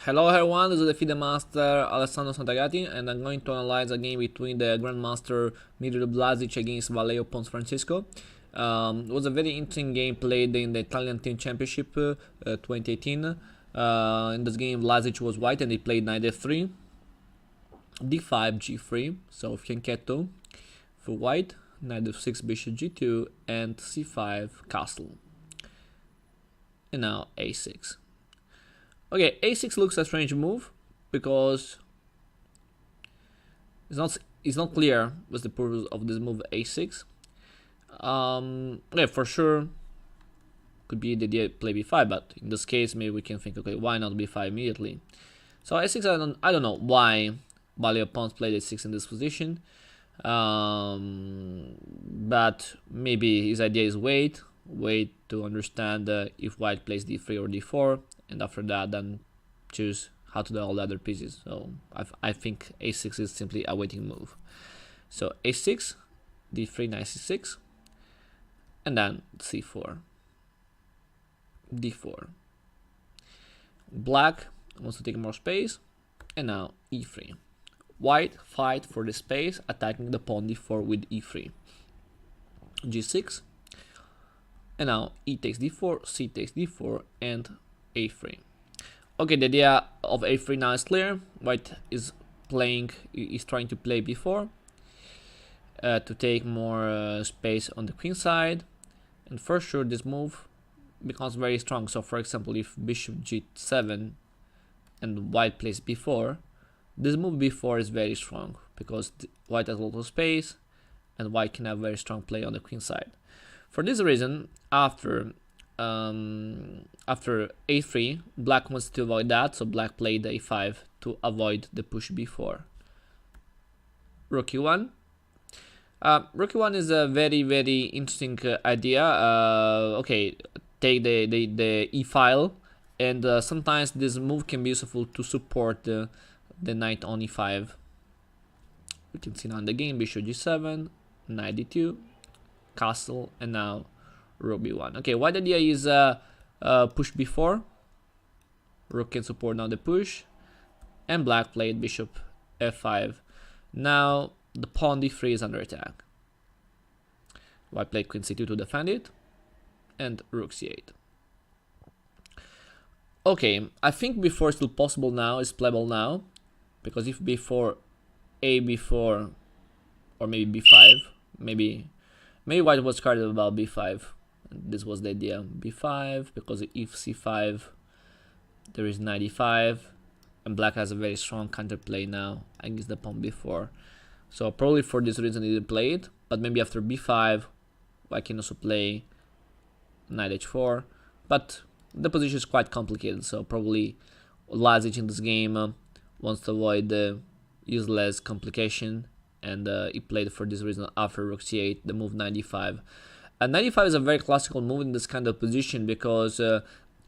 Hello everyone, this is the FIDE Master Alessandro Santagati, and I'm going to analyze a game between the Grandmaster Lazic against Vallejo Pons Francisco. It was a very interesting game played in the Italian Team Championship 2018. In this game, Lazic was white and he played knight f3, d5, g3, so fianchetto for white, knight f6, bishop g2, and c5, castle. And now a6. Okay, a6 looks a strange move because it's not clear what's the purpose of this move a6. Okay, for sure could be the idea play b5, but in this case maybe we can think, okay, why not b5 immediately? So a6, I don't know why Vallejo Pons played a6 in this position, but maybe his idea is wait to understand if white plays d3 or d4, and after that then choose how to do all the other pieces. So I think a6 is simply a waiting move. So a6, d3, knight c6, and then c4, d4. Black wants to take more space, and now e3. White fight for the space, attacking the pawn d4 with e3. g6, and now e takes d4, c takes d4, and a3. Okay, the idea of a3 now is clear. White is trying to play b4 to take more space on the queen side, and for sure this move becomes very strong. So for example, if bishop g7 and white plays b4, this move b4 is very strong because white has a lot of space and white can have very strong play on the queen side. For this reason, after a3, black wants to avoid that, so black played a5 to avoid the push b4. Rook e1. Rook e1 is a very interesting idea. Okay, take the e file, and sometimes this move can be useful to support the knight on e5. We can see now in the game bishop g7, knight d2, castle, and now rook b1. Okay, white idea is push b4. Rook can support now the push, and black played bishop f5. Now the pawn d3 is under attack. White played queen c2 to defend it, and rook c8. Okay, I think b4 is still possible now, is playable now, because if b4, a4, or maybe b5, maybe white was scared about b5. This was the idea, b5, because if c5 there is knight e5, and black has a very strong counterplay now against the pawn b4. So probably for this reason he didn't play it, but maybe after b5 I can also play knight h4, but the position is quite complicated, so probably Lazic in this game wants to avoid the useless complication, and he played for this reason after rook c8 the move knight e5. And knight e5 is a very classical move in this kind of position because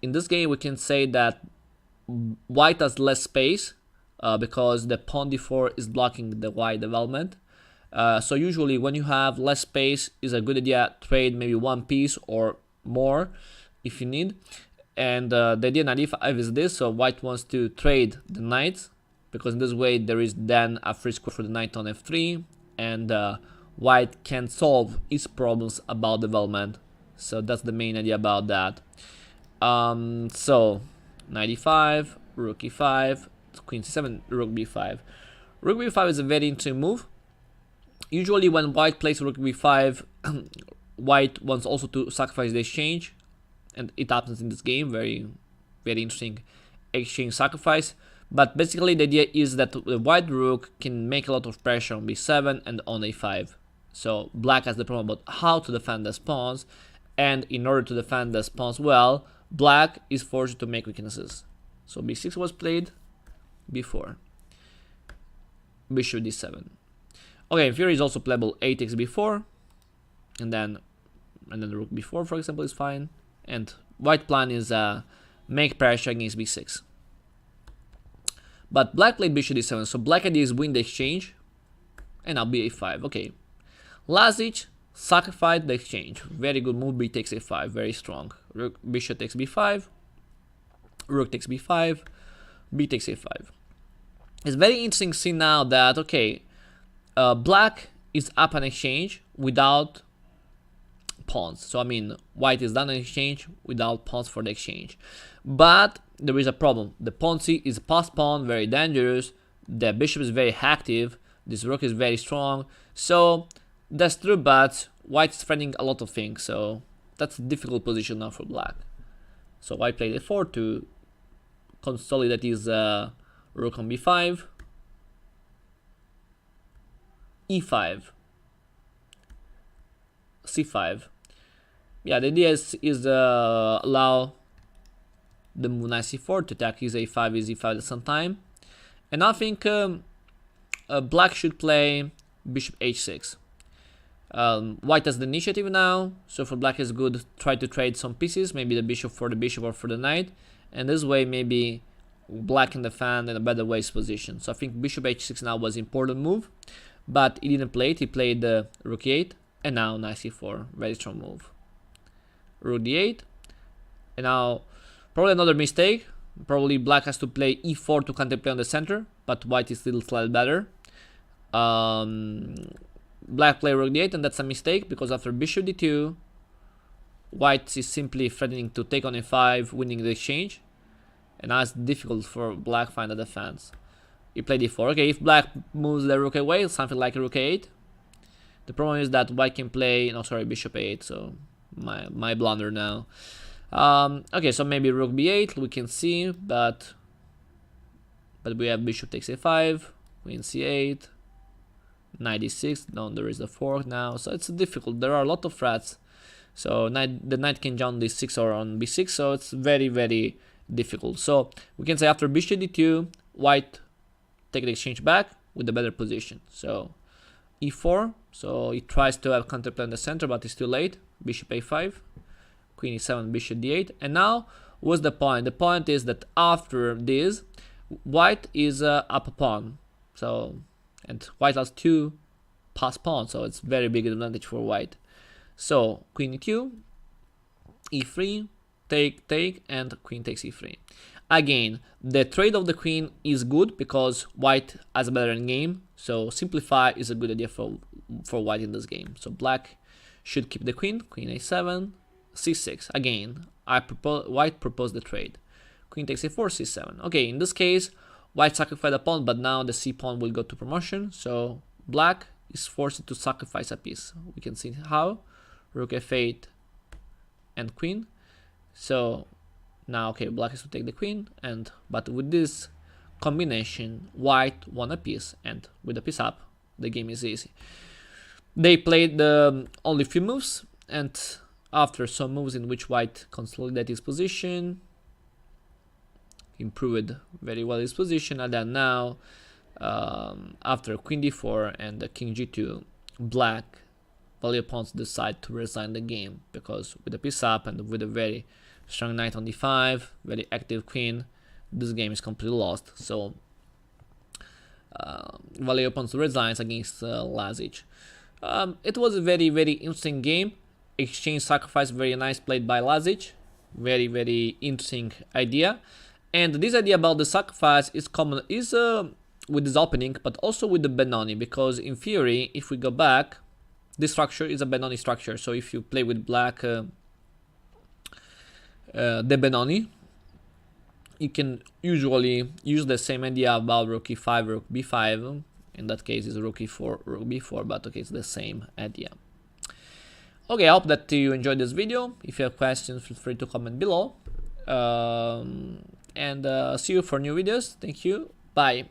in this game we can say that white has less space because the pawn d4 is blocking the white development. So usually when you have less space, is a good idea to trade maybe one piece or more if you need. And the idea knight e5 is this, so white wants to trade the knights, because in this way there is then a free square for the knight on f3, and white can solve its problems about development. So that's the main idea about that. So knight e5, rook e5, queen c7, rook b5. Rook b5 is a very interesting move. Usually when white plays rook b5, white wants also to sacrifice the exchange, and it happens in this game. Very interesting exchange sacrifice. But basically the idea is that the white rook can make a lot of pressure on b7 and on a5. So black has the problem about how to defend the pawns, and in order to defend the pawns well, black is forced to make weaknesses. So b6 was played, b4, bishop d7. Okay, in theory is also playable a takes b4, and then rook b4 for example is fine, and white plan is make pressure against b6. But black played bishop d7, so black idea is win the exchange, and now b5. Okay, Lazic sacrificed the exchange. Very good move. B takes a5, very strong. Bishop takes b5, rook takes b5, b takes a5. It's very interesting to see now that, okay, black is up an exchange without pawns. So I mean, white is done an exchange without pawns for the exchange. But there is a problem. The pawn c is passed pawn, very dangerous. The bishop is very active. This rook is very strong. So that's true, but white is threatening a lot of things. So that's a difficult position now for black. So white played a4 to consolidate his rook on b5, e5, c5. Yeah, the idea is allow the move knight c4 to attack his a5, his e5 at the same time. And I think black should play bishop h6. White has the initiative now, so for black is good try to trade some pieces, maybe the bishop or for the knight, and this way maybe black can defend in a better way his position. So I think bishop h6 now was an important move, but he didn't play it. He played the rook e8, and now knight c4, very strong move. Rook d8, and now probably another mistake. Probably black has to play e4 to counterplay on the center, but white is still slightly better. Black play rook d8, and that's a mistake because after bishop d2, white is simply threatening to take on a5, winning the exchange, and now it's difficult for black to find a defense. He played d4. Okay, if black moves the rook away, something like rook a8. The problem is that white can play, no, sorry, bishop a8. So my blunder now. Okay, so maybe rook b8 we can see, but we have bishop takes a5, queen c8, knight d6. No, there is a fork now, so it's difficult. There are a lot of threats. So the knight can jump d6 or on b6, so it's very, very difficult. So we can say after bishop d2, white take the exchange back with a better position. So e4, so he tries to have counterplay in the center, but it's too late. Bishop a5, queen e7, bishop d8, and now what's the point? The point is that after this, white is up a pawn. So, and white has 2 passed pawns, so it's very big advantage for white. So queen e2, e3, take, and queen takes e3. Again, the trade of the queen is good because white has a better endgame. So simplify is a good idea for white in this game. So black should keep the queen a7, c6. Again, white proposed the trade. Queen takes a4, c7. Okay, in this case, white sacrificed a pawn, but now the c pawn will go to promotion. So black is forced to sacrifice a piece. We can see how. Rook f8 and queen. So now, okay, black has to take the queen, but with this combination, white won a piece, and with the piece up, the game is easy. They played only few moves, and after some moves in which white consolidated his position, improved very well his position, and then now, after queen d4 and the king g2, black Vallejo Pons decide to resign the game, because with the piece up and with a very strong knight on d5, very active queen, this game is completely lost. So Vallejo Pons resigns against Lazic. It was a very, very interesting game. Exchange sacrifice, very nice played by Lazic. Very, very interesting idea. And this idea about the sacrifice is common with this opening, but also with the Benoni, because in theory, if we go back, this structure is a Benoni structure. So if you play with black the Benoni, you can usually use the same idea about rook e5, rook b5. In that case, it's rook e4, rook b4, but okay, it's the same idea. Okay, I hope that you enjoyed this video. If you have questions, feel free to comment below. And see you for new videos. Thank you. Bye.